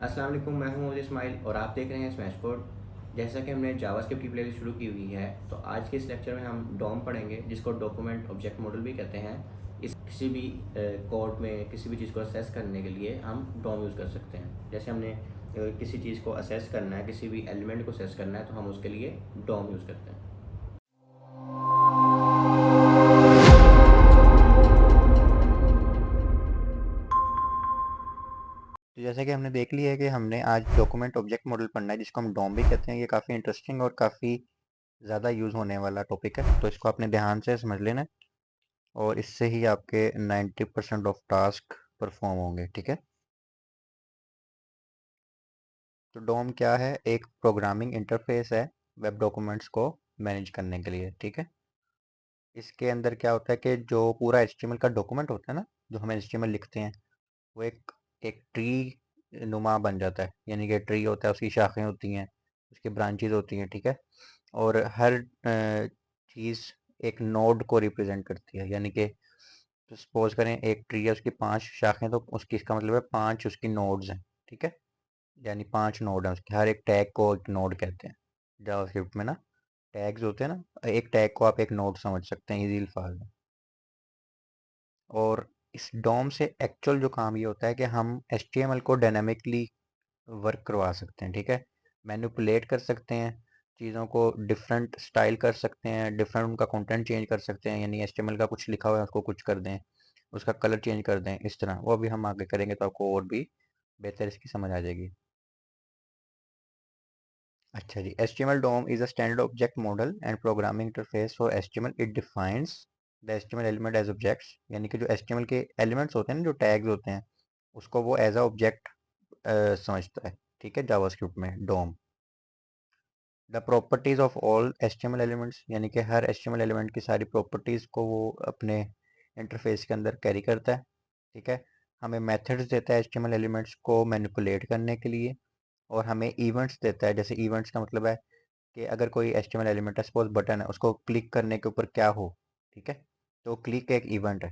अस्सलाम वालेकुम, मैं हूं इस्माइल और आप देख रहे हैं स्मैश कोड। जैसा कि हमने जावास्क्रिप्ट की प्लेलिस्ट शुरू की हुई है, तो आज के इस लेक्चर में हम डॉम पढ़ेंगे, जिसको डॉक्यूमेंट ऑब्जेक्ट मॉडल भी कहते हैं। इस किसी भी कोड में किसी भी चीज़ को असेस करने के लिए हम डॉम यूज़ कर सकते हैं। जैसे हमने किसी चीज़ को असेस करना है, किसी भी एलिमेंट को असेस करना है, तो हम उसके लिए डॉम यूज़ करते हैं। तो जैसे कि हमने देख लिया है कि हमने आज डॉक्यूमेंट ऑब्जेक्ट मॉडल पढ़ना है, जिसको हम डॉम भी कहते हैं। ये काफ़ी इंटरेस्टिंग और काफ़ी ज़्यादा यूज़ होने वाला टॉपिक है, तो इसको आपने ध्यान से समझ लेना है और इससे ही आपके 90% ऑफ टास्क परफॉर्म होंगे। ठीक है, तो डॉम क्या है? एक प्रोग्रामिंग इंटरफेस है वेब डॉक्यूमेंट्स को मैनेज करने के लिए। ठीक है, इसके अंदर क्या होता है कि जो पूरा HTML का डॉक्यूमेंट होता है ना, जो हम HTML लिखते हैं, वो एक एक ट्री नुमा बन जाता है। यानी कि ट्री होता है, उसकी शाखें होती हैं, उसकी ब्रांचेज होती हैं। ठीक है, और हर चीज़ एक नोड को रिप्रेजेंट करती है। यानी कि सपोज करें एक ट्री है, उसकी 5 शाखें, तो उसकी इसका मतलब है 5 उसकी नोड्स हैं। ठीक है, यानी 5 नोड हैं उसके। हर एक टैग को एक नोड कहते हैं जावास्क्रिप्ट में ना। टैग्स होते हैं ना, एक टैग को आप एक नोड समझ सकते हैं इजी अल्फाज में। और इस डॉम से एक्चुअल जो काम ये होता है कि हम HTML को डायनामिकली वर्क करवा सकते हैं। ठीक है, मैनिपुलेट कर सकते हैं चीज़ों को, डिफरेंट स्टाइल कर सकते हैं, डिफरेंट उनका कंटेंट चेंज कर सकते हैं। यानी HTML का कुछ लिखा हुआ है उसको कुछ कर दें, उसका कलर चेंज कर दें, इस तरह। वो अभी हम आगे करेंगे तो आपको और भी बेहतर इसकी समझ आ जाएगी। अच्छा जी, HTML DOM is a standard object model and programming interface for HTML. It defines the HTML element as objects। यानी कि जो HTML के एलिमेंट्स होते हैं ना, जो टैग्स होते हैं, उसको वो एज अ ऑब्जेक्ट समझता है। ठीक है, जावास्क्रिप्ट में DOM। The properties of all HTML elements, यानी कि हर HTML एलिमेंट की सारी प्रॉपर्टीज को वो अपने इंटरफेस के अंदर कैरी करता है। ठीक है, हमें मेथड्स देता है HTML एलिमेंट्स को मैनिपुलेट करने के लिए, और हमें इवेंट्स देता है। जैसे इवेंट्स का मतलब है कि अगर कोई HTML एलिमेंट है, सपोज बटन है, उसको क्लिक करने के ऊपर क्या हो। ठीक है, तो क्लिक एक इवेंट है।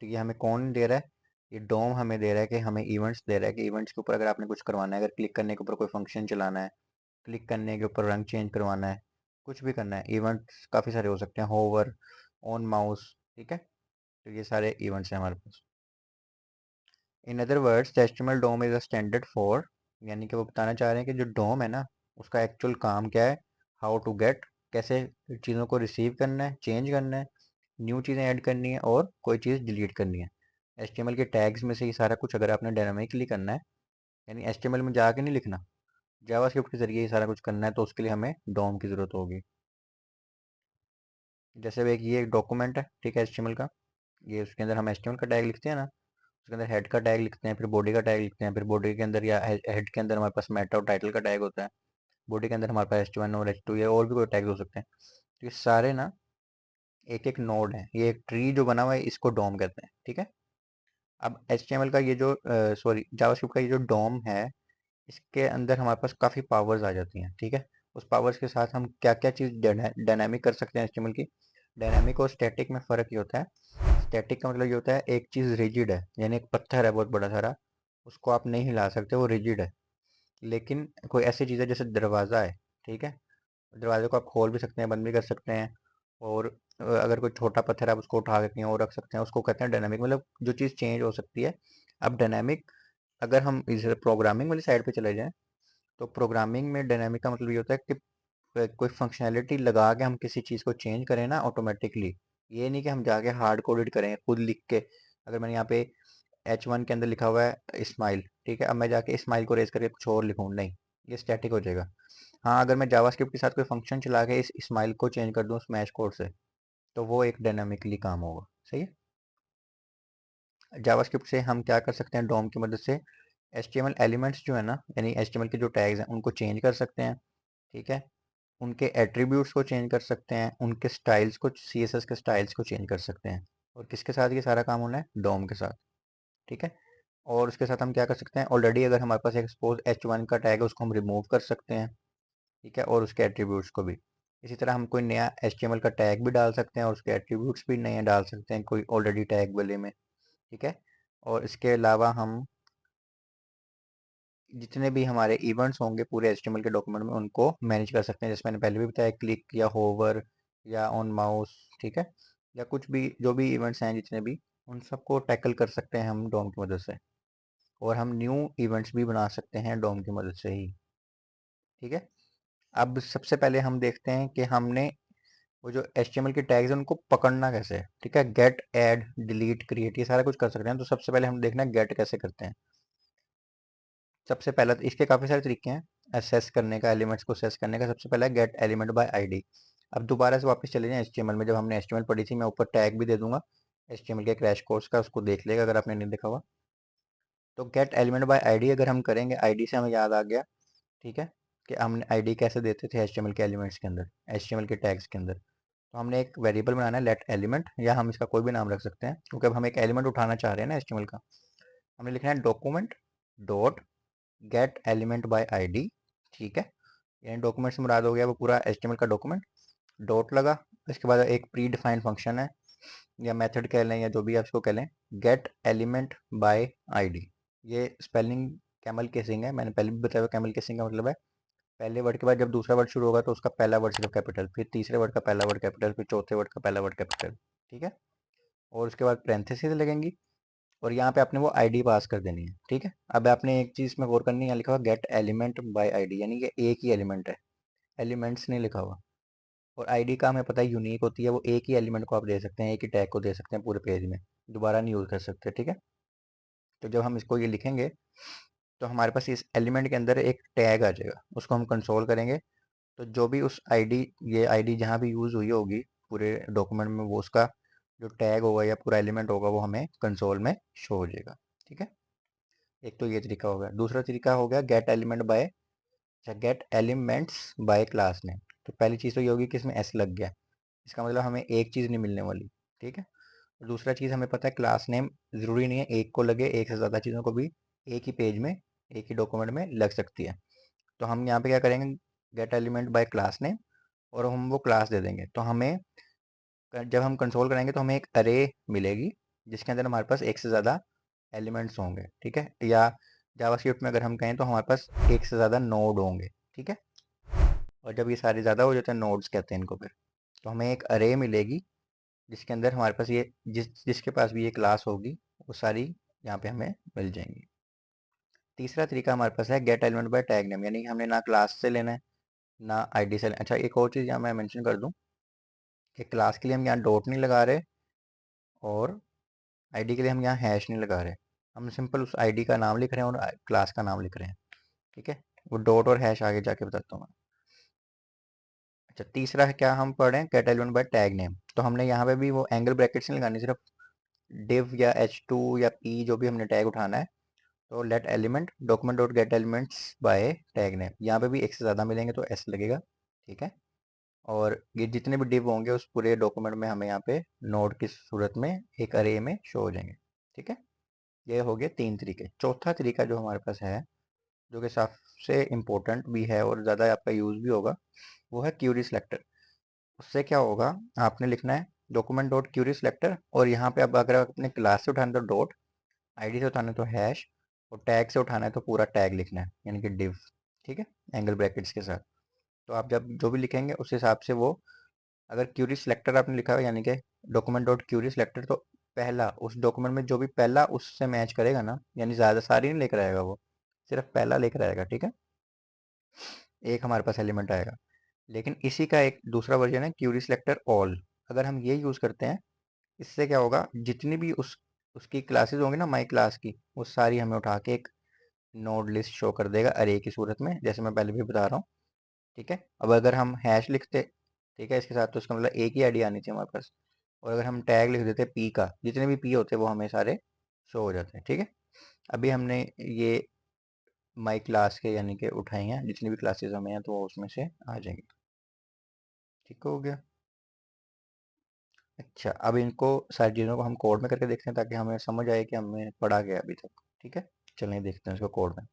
तो ये हमें कौन दे रहा है? ये डोम हमें दे रहा है कि हमें इवेंट्स दे रहा है कि इवेंट्स के ऊपर अगर आपने कुछ करवाना है, अगर क्लिक करने के ऊपर कोई फंक्शन चलाना है, क्लिक करने के ऊपर रंग चेंज करवाना है, कुछ भी करना है, इवेंट्स काफ़ी सारे हो सकते हैं, होवर, ऑन माउस। ठीक है, तो ये सारे इवेंट्स हैं हमारे पास। In other words, the HTML DOM is a standard for, यानी कि वो बताना चाह रहे हैं कि जो डोम है ना, उसका एक्चुअल काम क्या है? हाउ टू गेट, कैसे चीज़ों को रिसीव करना है, चेंज करना है, न्यू चीज़ें ऐड करनी है और कोई चीज़ डिलीट करनी है। HTML के टैग्स में से ही सारा कुछ अगर आपने डायनामिकली करना है, यानी HTML में जाके नहीं लिखना, जावास्क्रिप्ट के जरिए ही सारा कुछ करना है, तो उसके लिए हमें डोम की ज़रूरत होगी। जैसे एक ये एक डॉक्यूमेंट है, ठीक है, HTML का। ये उसके अंदर हम HTML का टैग लिखते हैं ना, उसके अंदर हेड का टैग लिखते हैं, फिर बॉडी का टैग लिखते हैं, फिर बॉडी के अंदर या हेड के अंदर हमारे पास मेटा और टाइटल का टैग होता है, बॉडी के अंदर हमारे पास H1 और H2 या और भी कोई टैग्स हो सकते हैं। तो ये सारे ना एक एक नोड है, ये एक ट्री जो बना हुआ है, इसको डोम कहते हैं। ठीक है, अब HTML का ये जो सॉरी जावास्क्रिप्ट का ये जो डोम है, इसके अंदर हमारे पास काफ़ी पावर्स आ जाती हैं। ठीक है, उस पावर्स के साथ हम क्या क्या चीज़ डायनामिक कर सकते हैं HTML की। डायनामिक और स्टैटिक में फ़र्क ये होता है, स्टैटिक का मतलब ये होता है एक चीज़ रिजिड है, यानी एक पत्थर है बहुत बड़ा सारा, उसको आप नहीं हिला सकते, वो रिजिड है। लेकिन कोई ऐसी चीज़ है जैसे दरवाज़ा है, ठीक है, दरवाजे को आप खोल भी सकते हैं, बंद भी कर सकते हैं। और अगर कोई छोटा पत्थर है, आप उसको उठा के कहीं और रख सकते हैं, उसको कहते हैं डायनामिक। मतलब जो चीज़ चेंज हो सकती है। अब डायनामिक, अगर हम इस प्रोग्रामिंग वाली साइड पे चले जाएं, तो प्रोग्रामिंग में डायनामिक का मतलब ये होता है कि कोई फंक्शनैलिटी लगा के हम किसी चीज़ को चेंज करें ना ऑटोमेटिकली। ये नहीं कि हम जाके हार्ड कोडेड करें खुद लिख के। अगर मैंने यहाँ पे H1 के अंदर लिखा हुआ है स्माइल, ठीक है, अब मैं जाके स्माइल को रेज करके कुछ और लिखूँ, नहीं, ये स्टैटिक हो जाएगा। हाँ, अगर मैं जावास्क्रिप्ट के साथ कोई फंक्शन चला के इस स्माइल को चेंज कर दूँ स्मैश कोड से, तो वो एक डायनामिकली काम होगा। सही है, जावास्क्रिप्ट से हम क्या कर सकते हैं डोम की मदद से? HTML एलिमेंट्स जो है ना, यानी HTML के जो टैग्स हैं, उनको चेंज कर सकते हैं। ठीक है, उनके एट्रीब्यूट्स को चेंज कर सकते हैं, उनके स्टाइल्स को, CSS के स्टाइल्स को चेंज कर सकते हैं। और किसके साथ ये सारा काम होना है? डोम के साथ। ठीक है, और उसके साथ हम क्या कर सकते हैं? ऑलरेडी अगर हमारे पास एक सपोज H1 का टैग है, उसको हम रिमूव कर सकते हैं। ठीक है, और उसके एट्रीब्यूट्स को भी। इसी तरह हम कोई नया HTML का टैग भी डाल सकते हैं और उसके एट्रीब्यूट्स भी नए डाल सकते हैं कोई ऑलरेडी टैग वाले में। ठीक है, और इसके अलावा हम जितने भी हमारे इवेंट्स होंगे पूरे एचटीएमएल के डॉक्यूमेंट में उनको मैनेज कर सकते हैं, जैसे मैंने पहले भी बताया, क्लिक या होवर या ऑन माउस, ठीक है, या कुछ भी जो भी इवेंट्स हैं जितने भी, उन सबको टैकल कर सकते हैं हम डोम की मदद से। और हम न्यू इवेंट्स भी बना सकते हैं डोम की मदद से ही, ठीक है। अब सबसे पहले हम देखते हैं कि हमने वो जो एचटीएमएल के टैग्स हैं उनको पकड़ना कैसे है, ठीक है। गेट, ऐड, डिलीट, क्रिएट, ये सारा कुछ कर सकते हैं। तो सबसे पहले हम देखना है गेट कैसे करते हैं। सबसे पहला तो इसके काफ़ी सारे तरीके हैं असेस करने का, एलिमेंट्स को असेस करने का। सबसे पहला है गेट एलिमेंट बाय आईडी। अब दोबारा से वापस चले जाएं एचटीएमएल में, जब हमने एचटीएमएल पढ़ी थी, मैं ऊपर टैग भी दे दूंगा एचटीएमएल के क्रैश कोर्स का, उसको देख लेगा अगर आपने नहीं देखा हुआ। तो गेट एलिमेंट बाय आईडी अगर हम करेंगे, आईडी से हमें याद आ गया, ठीक है, कि हमने आईडी कैसे देते थे एचटीएमएल के एलिमेंट्स के अंदर, एचटीएमएल के टैग्स के अंदर। तो हमने एक वेरिएबल बनाना है लेट एलिमेंट, या हम इसका कोई भी नाम रख सकते हैं, क्योंकि अब हम एक एलिमेंट उठाना चाह रहे हैं ना एचटीएमएल का। हमने लिखना है document dot get element bye ID, ठीक है। यानी डॉक्यूमेंट से मुराद हो गया वो पूरा एचटीएमएल का डॉक्यूमेंट। डॉट लगा, इसके बाद एक प्री डिफाइंड फंक्शन है, या मेथड कह लें या जो भी आप इसको कह लें, गेट एलिमेंट बाय आईडी। ये स्पेलिंग कैमल केसिंग है, मैंने पहले भी बताया कैमल केसिंग का मतलब है पहले वर्ड के बाद जब दूसरा वर्ड शुरू होगा तो उसका पहला वर्ड सिर्फ कैपिटल, फिर तीसरे वर्ड का पहला वर्ड कैपिटल, फिर चौथे वर्ड का पहला वर्ड कैपिटल, ठीक है। और उसके बाद पैरेंथेसिस लगेंगी, और यहाँ पे आपने वो आईडी पास कर देनी है, ठीक है। अब आपने एक चीज़ में गौर करनी है, यहाँ लिखा हुआ गेट एलिमेंट बाय आईडी, यानी कि एक ही एलिमेंट है, एलिमेंट्स नहीं लिखा हुआ। और आईडी का हमें पता है यूनिक होती है, वो एक ही एलिमेंट को आप दे सकते हैं, एक ही टैग को दे सकते हैं पूरे पेज में, दोबारा नहीं यूज़ कर सकते, ठीक है। तो जब हम इसको ये लिखेंगे तो हमारे पास इस एलिमेंट के अंदर एक टैग आ जाएगा, उसको हम कंसोल करेंगे। तो जो भी उस आईडी, ये आईडी जहाँ भी यूज़ हुई होगी पूरे डॉक्यूमेंट में, वो उसका जो टैग होगा या पूरा एलिमेंट होगा वो हमें कंसोल में शो हो जाएगा, ठीक है। एक तो ये तरीका हो गया। दूसरा तरीका हो गया गेट एलिमेंट बाय, अच्छा, gate elements bye class name. तो पहली चीज़ तो ये होगी कि इसमें एस लग गया, इसका मतलब हमें एक चीज़ नहीं मिलने वाली, ठीक है। और दूसरा चीज़ हमें पता है क्लास नेम ज़रूरी नहीं है एक को लगे, एक से ज़्यादा चीज़ों को भी एक ही पेज में, एक ही डॉक्यूमेंट में लग सकती है। तो हम यहाँ पे क्या करेंगे, gate element by class name, और हम वो क्लास दे देंगे। तो हमें जब हम कंसोल कराएंगे तो हमें एक अरे मिलेगी जिसके अंदर हमारे पास एक से ज़्यादा एलिमेंट्स होंगे, ठीक है। या जावास्क्रिप्ट में अगर हम कहें तो हमारे पास एक से ज़्यादा नोड होंगे, ठीक है। और जब ये सारे ज़्यादा हो जाते हैं, नोड्स कहते हैं इनको फिर, तो हमें एक अरे मिलेगी जिसके अंदर हमारे पास ये जिसके पास भी ये क्लास होगी वो सारी यहाँ पे हमें मिल जाएंगी। तीसरा तरीका हमारे पास है gate element by tag name, यानी हमने ना क्लास से लेना है ना आईडी से लेना। अच्छा, एक और चीज़ यहाँ मैं मेंशन कर दूँ कि क्लास के लिए हम यहाँ डॉट नहीं लगा रहे, और आईडी के लिए हम यहाँ हैश नहीं लगा रहे, हम सिंपल उस आईडी का नाम लिख रहे हैं और क्लास का नाम लिख रहे हैं, ठीक है। वो डॉट और हैश आगे जाके बताता हूँ मैं। अच्छा, तीसरा है क्या हम पढ़ रहे हैं, gate element by tag name. तो हमने यहाँ पे भी वो एंगल ब्रैकेट्स नहीं लगानी, सिर्फ div या h2 या p जो भी हमने टैग उठाना है। तो let element document dot get elements by tag name, यहाँ पे भी एक से ज़्यादा मिलेंगे तो s लगेगा, ठीक है। और ये जितने भी div होंगे उस पूरे डॉक्यूमेंट में हमें यहाँ पे नोड की सूरत में एक अरे में शो हो जाएंगे, ठीक है। ये हो गए तीन तरीके। चौथा तरीका जो हमारे पास है, जो कि सबसे इम्पोर्टेंट भी है और ज़्यादा आपका यूज़ भी होगा, वो है क्यूरी सिलेक्टर। उससे क्या होगा, आपने लिखना है डॉक्यूमेंट डॉट क्यूरी सिलेक्टर, और यहाँ पे अब अगर आप अपने क्लास से उठाना है तो डॉट, आईडी से उठाना है तो हैश, और टैग से उठाना है तो पूरा टैग लिखना है यानी कि डिव, ठीक है, एंगल ब्रैकेट्स के साथ। तो आप जब जो भी लिखेंगे उस हिसाब से वो, अगर क्यूरी सिलेक्टर आपने लिखा हो यानी कि डॉक्यूमेंट डॉट क्यूरी सिलेक्टर, तो पहला उस डॉक्यूमेंट में जो भी पहला उससे मैच करेगा ना, यानी ज़्यादा सारी नहीं लेकर आएगा वो, सिर्फ पहला लेकर आएगा, ठीक है। एक हमारे पास एलिमेंट आएगा। लेकिन इसी का एक दूसरा वर्जन है क्यूरी सिलेक्टर ऑल। अगर हम ये यूज़ करते हैं, इससे क्या होगा, जितनी भी उसकी क्लासेस होंगी ना माई क्लास की, वो सारी हमें उठा के एक नोड लिस्ट शो कर देगा अरे की सूरत में, जैसे मैं पहले भी बता रहा हूँ, ठीक है। अब अगर हम हैश लिखते, ठीक है, इसके साथ, तो इसका मतलब एक ही आईडी आनी चाहिए हमारे पास। और अगर हम टैग लिख देते पी का, जितने भी पी होते हैं वो हमें सारे शो हो जाते हैं, ठीक है। अभी हमने ये माई क्लास के यानी कि उठाई हैं, जितनी भी क्लासेस हमें हैं तो वो उसमें से आ जाएंगी, ठीक हो गया। अच्छा, अब इनको सारी चीज़ों को हम कोड में करके देखते हैं ताकि हमें समझ आए कि हमें पढ़ा गया अभी तक, ठीक है। चलिए देखते हैं इसको कोड में।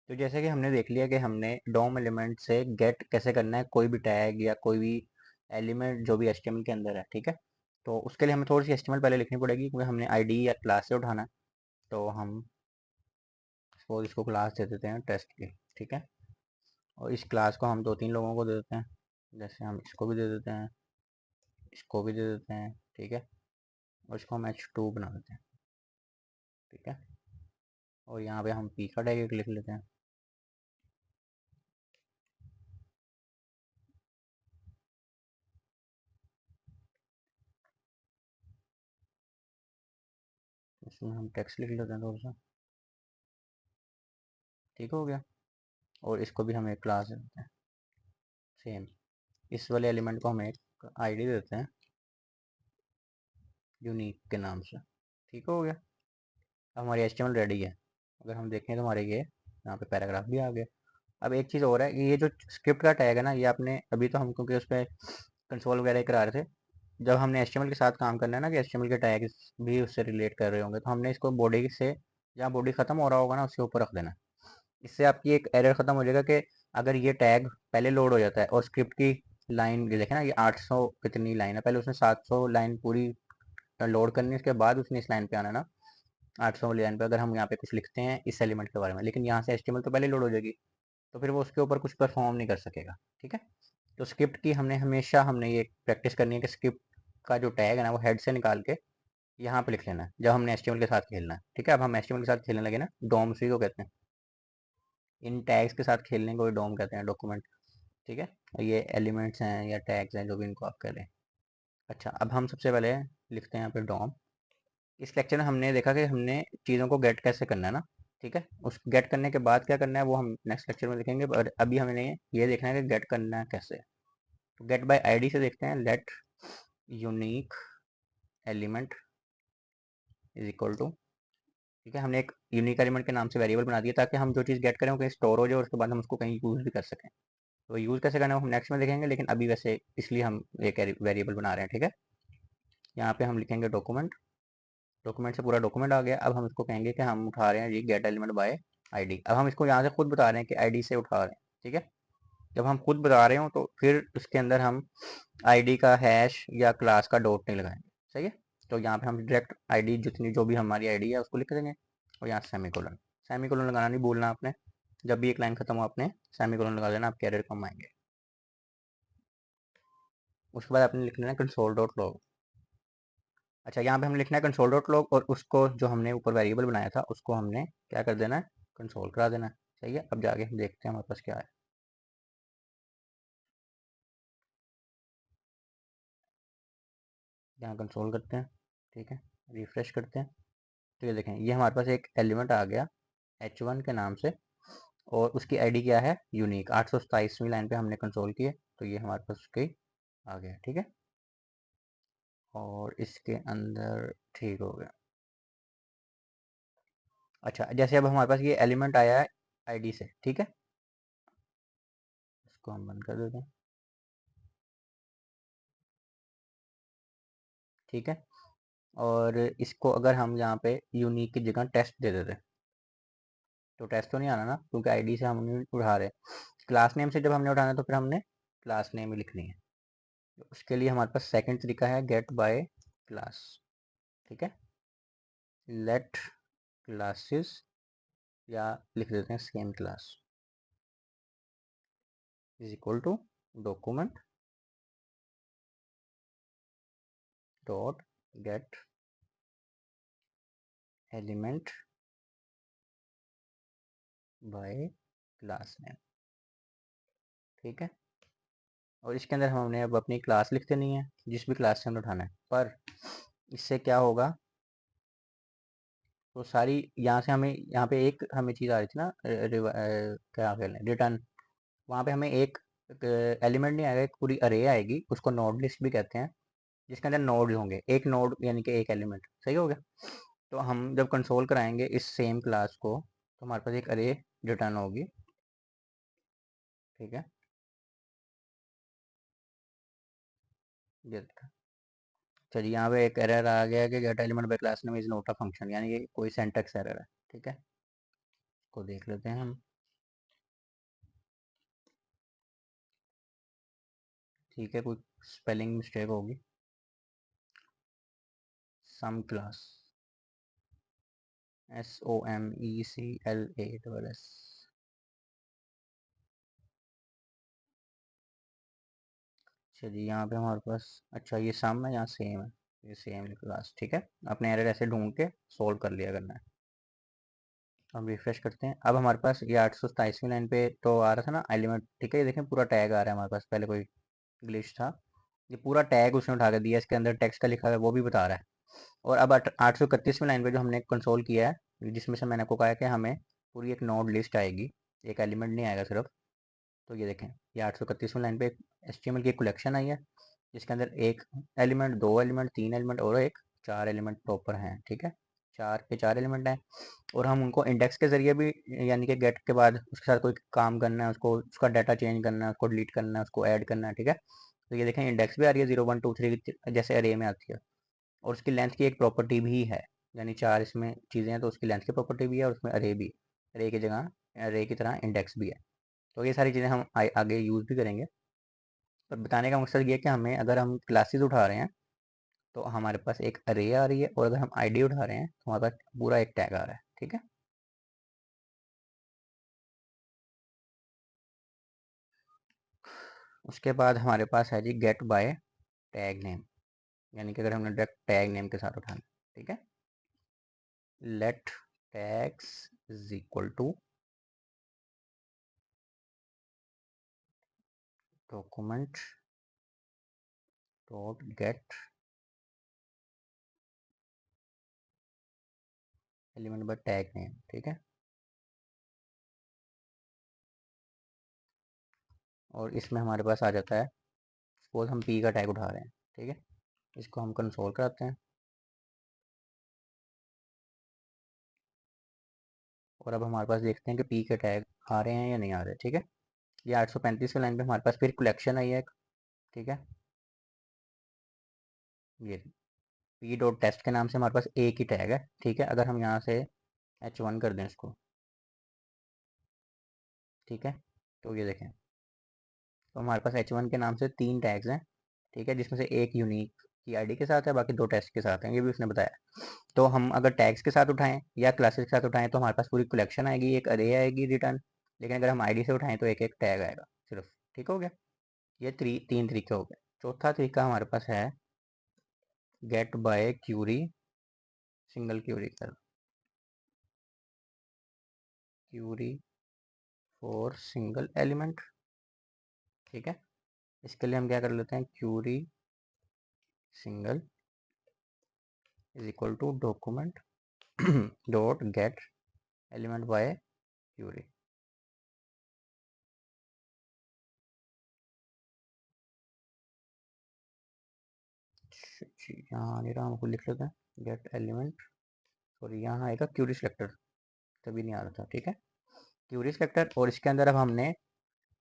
तो जैसे कि हमने देख लिया कि हमने डोम एलिमेंट से गेट कैसे करना है कोई भी टैग या कोई भी एलिमेंट जो भी एचटीएमएल के अंदर है, ठीक है। तो उसके लिए हमें थोड़ी सी एचटीएमएल पहले लिखनी पड़ेगी क्योंकि हमने आईडी या क्लास से उठाना है। तो हम सपोज इसको क्लास दे देते हैं टेस्ट की, ठीक है। और इस क्लास को हम 2-3 लोगों को दे देते हैं, जैसे हम इसको भी दे देते हैं, इसको भी दे देते हैं, ठीक है। और इसको हम h2 बना देते हैं, ठीक है। और यहाँ पे हम p का टैग एक लिख लेते हैं, इसमें हम टेक्स्ट लिख लेते हैं थोड़ा सा, ठीक हो गया। और इसको भी हम एक क्लास दे देते हैं सेम, इस वाले एलिमेंट को हम एक आईडी देते हैं यूनिक के नाम से, ठीक हो गया। अब हमारी HTML रेडी है। अगर हम देखें तो हमारे ये यहाँ पे पैराग्राफ भी आ गया। अब एक चीज़ और है कि ये जो स्क्रिप्ट का टैग है ना, ये आपने अभी तो हम क्योंकि उस पर कंसोल वगैरह करा रहे थे, जब हमने HTML के साथ काम करना है ना कि HTML के टैग भी उससे रिलेट कर रहे होंगे, तो हमने इसको बॉडी से जहाँ बॉडी खत्म हो रहा होगा ना उसके ऊपर रख देना। इससे आपकी एक एरर खत्म हो जाएगा कि अगर ये टैग पहले लोड हो जाता है और स्क्रिप्ट की लाइन देखें ना, ये 800 कितनी लाइन है, पहले उसने 700 लाइन पूरी लोड करनी है, उसके बाद उसने इस लाइन पे आना ना 800 वाली लाइन पे, अगर हम यहाँ पे कुछ लिखते हैं इस एलिमेंट के बारे में, लेकिन यहाँ से HTML तो पहले लोड हो जाएगी, तो फिर वो उसके ऊपर कुछ परफॉर्म नहीं कर सकेगा, ठीक है। तो स्क्रिप्ट की हमने ये प्रैक्टिस करनी है कि स्क्रिप्ट का जो टैग है ना वो हेड से निकाल के यहाँ पे लिख लेना है जब हमने HTML के साथ खेलना है, ठीक है। अब हम HTML के साथ खेलने लगे ना, डोम सी को कहते हैं, इन टैग्स के साथ खेलने को डोम कहते हैं, डॉक्यूमेंट, ठीक है। ये एलिमेंट्स हैं या टैग्स हैं जो भी इनको आप करें। अच्छा, अब हम सबसे पहले लिखते हैं यहाँ पे डोम। इस लेक्चर में हमने देखा कि हमने चीज़ों को गेट कैसे करना है ना, ठीक है। उस गेट करने के बाद क्या करना है वो हम नेक्स्ट लेक्चर में देखेंगे, पर अभी हमने ये देखना है कि गेट करना है कैसे। तो गेट बाय आईडी से देखते हैं, let unique element is equal to, ठीक है। हमने एक यूनिक एलिमेंट के नाम से वेरिएबल बना दिया ताकि हम जो चीज़ गेट करें वो कहीं स्टोर हो जाए और उसके बाद हम उसको कहीं यूज़ भी कर सकें। तो यूज़ कैसे करना है वो हम नेक्स्ट में देखेंगे, लेकिन अभी वैसे इसलिए हम एक वेरिएबल बना रहे हैं, ठीक है। यहाँ पे हम लिखेंगे डॉक्यूमेंट, डॉक्यूमेंट से पूरा डॉक्यूमेंट आ गया। अब हम इसको कहेंगे कि हम उठा रहे हैं जी गेट एलिमेंट बाय आईडी। अब हम इसको यहाँ से खुद बता रहे हैं कि आईडी से उठा रहे हैं, ठीक है। जब हम खुद बता रहे हो तो फिर उसके अंदर हम आईडी का हैश या क्लास का डॉट नहीं लगाएंगे, सही है। तो यहाँ पे हम डायरेक्ट आईडी जितनी जो भी हमारी आईडी है उसको लिख देंगे, और यहाँ सेमीकोलन, सेमीकोलन लगाना नहीं भूलना आपने, जब भी एक लाइन खत्म हो आपने सेमीकोलन लगा देना, आपके एरर कम आएंगे। उसके बाद आपने लिखना है कंसोल डॉट लॉग। अच्छा, यहाँ पे हम लिखना है कंसोल डॉट लॉग, और उसको जो हमने ऊपर वेरिएबल बनाया था उसको हमने क्या कर देना है, कंसोल करा देना है, सही है। अब जाके हम देखते हैं हमारे पास क्या है। यहाँ कंसोल करते हैं, ठीक है, रिफ्रेश करते हैं, तो ये देखें ये हमारे पास एक एलिमेंट आ गया h1 के नाम से, और उसकी आईडी क्या है यूनिक, 827वीं लाइन पे हमने कंसोल किए, तो ये हमारे पास उसकी आ गया, ठीक है। और इसके अंदर ठीक हो गया। अच्छा, जैसे अब हमारे पास ये एलिमेंट आया है आईडी से, ठीक है, इसको हम बंद कर देते हैं, ठीक है। और इसको अगर हम यहाँ पे यूनिक की जगह टेस्ट दे देते, तो टेस्ट तो नहीं आना ना, क्योंकि आईडी से हम नहीं उठा रहे। क्लास नेम से जब हमने उठाना है तो फिर हमने क्लास नेम ही लिखनी है। तो उसके लिए हमारे पास सेकंड तरीका है गेट बाय क्लास, ठीक है। लेट क्लासेस, या लिख देते हैं same class is equal to document dot get element by class name, ठीक है। और इसके अंदर हमने अब अपनी क्लास लिख देनी है जिस भी क्लास से हमने उठाना है, पर इससे क्या होगा, तो सारी यहाँ से हमें यहाँ पे एक हमें चीज़ आ रही थी ना, क्या कह लें, रिटर्न, वहाँ पे हमें एक एलिमेंट नहीं आएगा, एक पूरी अरे आएगी, उसको नोड लिस्ट भी कहते हैं, जिसके अंदर नोड होंगे, एक नोड यानी कि एक एलिमेंट, सही हो गया। तो हम जब कंसोल कराएंगे इस सेम क्लास को तो हमारे पास एक अरे रिटर्न होगी, ठीक है। ये देखा, चलिए यहाँ पे एक एरर आ गया कि gate element by class name is not a function, यानी कि कोई सिंटैक्स एरर है, ठीक है। इसको देख लेते हैं हम, ठीक है, कोई स्पेलिंग मिस्टेक होगी, सम क्लास SOMECLASS। चलिए यहाँ पे हमारे पास, अच्छा ये सम है, यहाँ सेम है, ये सेम क्लास, ठीक है। अपने एरर ऐसे ढूंढ के सोल्व कर लिया करना है। अब रिफ्रेश करते हैं। अब हमारे पास ये 827वीं लाइन पे तो आ रहा था ना एलिमेंट, ठीक है। ये देखें पूरा टैग आ रहा है हमारे पास, पहले कोई ग्लिच था, ये पूरा टैग उसने उठा कर दिया, इसके अंदर टेक्स्ट का लिखा हुआ है वो भी बता रहा है। और अब 831वीं लाइन पे जो हमने कंसोल किया है, जिसमें से मैंने आपको कहा है कि हमें पूरी एक नोड लिस्ट आएगी, एक एलिमेंट नहीं आएगा सिर्फ। तो ये देखें, ये 831वीं लाइन पे एक HTML की एक कलेक्शन आई है, जिसके अंदर एक एलिमेंट, दो एलिमेंट, तीन एलिमेंट और एक चार एलिमेंट प्रॉपर हैं, ठीक है। चार के चार एलिमेंट हैं, और हम उनको इंडेक्स के ज़रिए भी, यानी कि गेट के बाद उसके साथ कोई काम करना है, उसको उसका डाटा चेंज करना है, उसको डिलीट करना है, उसको ऐड करना है, ठीक है। तो ये देखें इंडेक्स भी आ रही है 0 1 2 3 जैसे अरे में आती है, और उसकी लेंथ की एक प्रॉपर्टी भी है, यानी चार इसमें चीज़ें हैं तो उसकी लेंथ की प्रॉपर्टी भी है, और उसमें अरे भी, अरे की जगह अरे की तरह इंडेक्स भी है। तो ये सारी चीज़ें हम आगे यूज़ भी करेंगे। पर बताने का मकसद ये है कि हमें, अगर हम क्लासेस उठा रहे हैं तो हमारे पास एक अरे आ रही है, और अगर हम आईडी उठा रहे हैं तो हमारे पास पूरा एक टैग आ रहा है, ठीक है। उसके बाद हमारे पास है जी गेट बाय टैग नेम, यानी कि अगर हमने डायरेक्ट टैग नेम के साथ उठाना, ठीक है। Let tags is equal to document dot get element by tag name, ठीक है। और इसमें हमारे पास आ जाता है, सपोज हम पी का टैग उठा रहे हैं, ठीक है। इसको हम कंसोल कराते हैं, और अब हमारे पास देखते हैं कि पी के टैग आ रहे हैं या नहीं आ रहे, ठीक है। ये 835 लाइन पे हमारे पास फिर कलेक्शन आई है एक, ठीक है। ये पी डॉट टेस्ट के नाम से हमारे पास एक ही टैग है, ठीक है। अगर हम यहाँ से H1 कर दें इसको, ठीक है, तो ये देखें, तो हमारे पास H1 के नाम से तीन टैग्स हैं, ठीक है, जिसमें से एक यूनिक की आईडी के साथ है, बाकी दो टेस्ट के साथ हैं, ये भी उसने बताया। तो हम अगर टैग्स के साथ उठाएं या क्लासेस के साथ उठाएं तो हमारे पास पूरी कलेक्शन आएगी, एक अरे आएगी रिटर्न, लेकिन अगर हम आईडी से उठाएं तो एक एक टैग आएगा सिर्फ, ठीक हो गया। ये तीन तरीके हो गए। चौथा तरीका हमारे पास है get by query, single query कर, क्यूरी फॉर सिंगल एलिमेंट, ठीक है। इसके लिए हम क्या कर लेते हैं, query single is equal to document dot get element by query. यहाँ नहीं रहा, हमको लिख लेते हैं गेट एलिमेंट, और यहाँ आएगा क्यूरी सिलेक्टर, तभी नहीं आ रहा था, ठीक है। क्यूरी सिलेक्टर, और इसके अंदर अब हमने,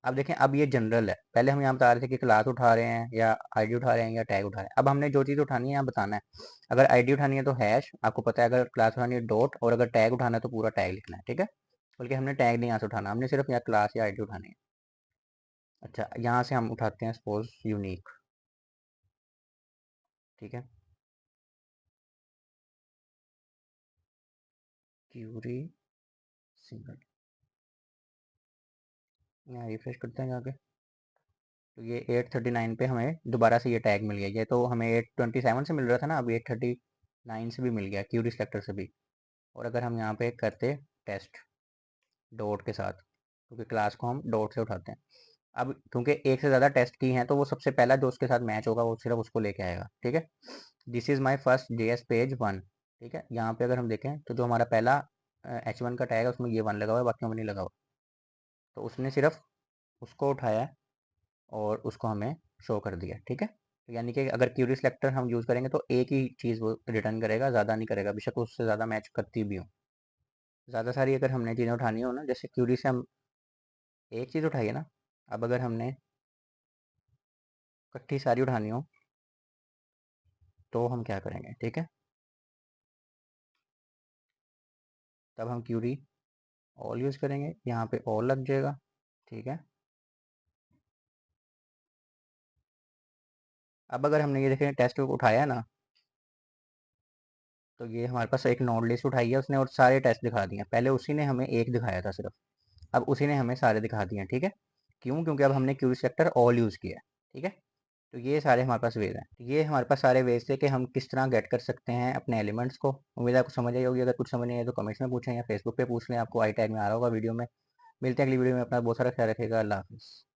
अब देखें, अब ये जनरल है, पहले हम यहाँ बता रहे थे कि क्लास उठा रहे हैं या आईडी उठा रहे हैं या टैग उठा रहे हैं। अब हमने जो चीज़ उठानी है यहाँ बताना है। अगर आईडी उठानी है तो हैश, आपको पता है, अगर क्लास उठानी है डॉट, और अगर टैग उठाना है तो पूरा टैग लिखना है, ठीक है। बल्कि हमने टैग नहीं यहाँ से उठाना, हमने सिर्फ यहाँ क्लास या आईडी उठानी है। अच्छा, यहाँ से हम उठाते हैं सपोज यूनिक, ठीक है, क्यूरी सिंगल, यहाँ रिफ्रेश करते हैं जाके, तो ये 839 पे हमें दोबारा से ये टैग मिल गया। ये तो हमें 827 से मिल रहा था ना, अब 839 से भी मिल गया, क्यूरी सेलेक्टर से भी। और अगर हम यहाँ पे करते टेस्ट डॉट के साथ, क्योंकि क्लास को हम डॉट से उठाते हैं, अब क्योंकि एक से ज़्यादा टेस्ट की हैं तो वो सबसे पहला जो उसके साथ मैच होगा वो सिर्फ उसको लेके आएगा, ठीक है। This is my first JS page 1, ठीक है। यहाँ पे अगर हम देखें तो जो हमारा पहला H1 का टैग है उसमें ये 1 लगा हुआ है, बाकी में नहीं लगा हुआ, तो उसने सिर्फ उसको उठाया और उसको हमें शो कर दिया, ठीक है। तो यानी कि अगर क्यूरी सेलेक्टर हम यूज़ करेंगे तो एक ही चीज़ वो रिटर्न करेगा, ज़्यादा नहीं करेगा, बेशक उससे ज़्यादा मैच करती भी हो। ज़्यादा सारी अगर हमने चीज़ें उठानी हो ना, जैसे क्यूरी से हम एक चीज़ उठाइए ना, अब अगर हमने इकट्ठी सारी उठानी हो तो हम क्या करेंगे, ठीक है, तब हम क्यूरी ऑल यूज़ करेंगे, यहाँ पे ऑल लग जाएगा, ठीक है। अब अगर हमने ये देखें टेस्ट उठाया ना, तो ये हमारे पास एक नोड लिस्ट उठाई है उसने और सारे टेस्ट दिखा दिए। पहले उसी ने हमें एक दिखाया था सिर्फ, अब उसी ने हमें सारे दिखा दिए हैं। ठीक है, क्यों? क्योंकि अब हमने क्यूरी सेलेक्टर ऑल यूज़ किया है। ठीक है, तो ये सारे हमारे पास वेज हैं। तो ये हमारे पास सारे वेज थे कि हम किस तरह गेट कर सकते हैं अपने एलिमेंट्स को। उम्मीद है आपको समझ आई होगी। अगर कुछ समझ नहीं आए तो कमेंट्स में पूछें या फेसबुक पे पूछ लें, आपको आई टैग में आ रहा होगा वीडियो में। मिलते हैं अगली वीडियो में। अपना बहुत सारा ख्याल रखिएगा। अल्लाह हाफिज़।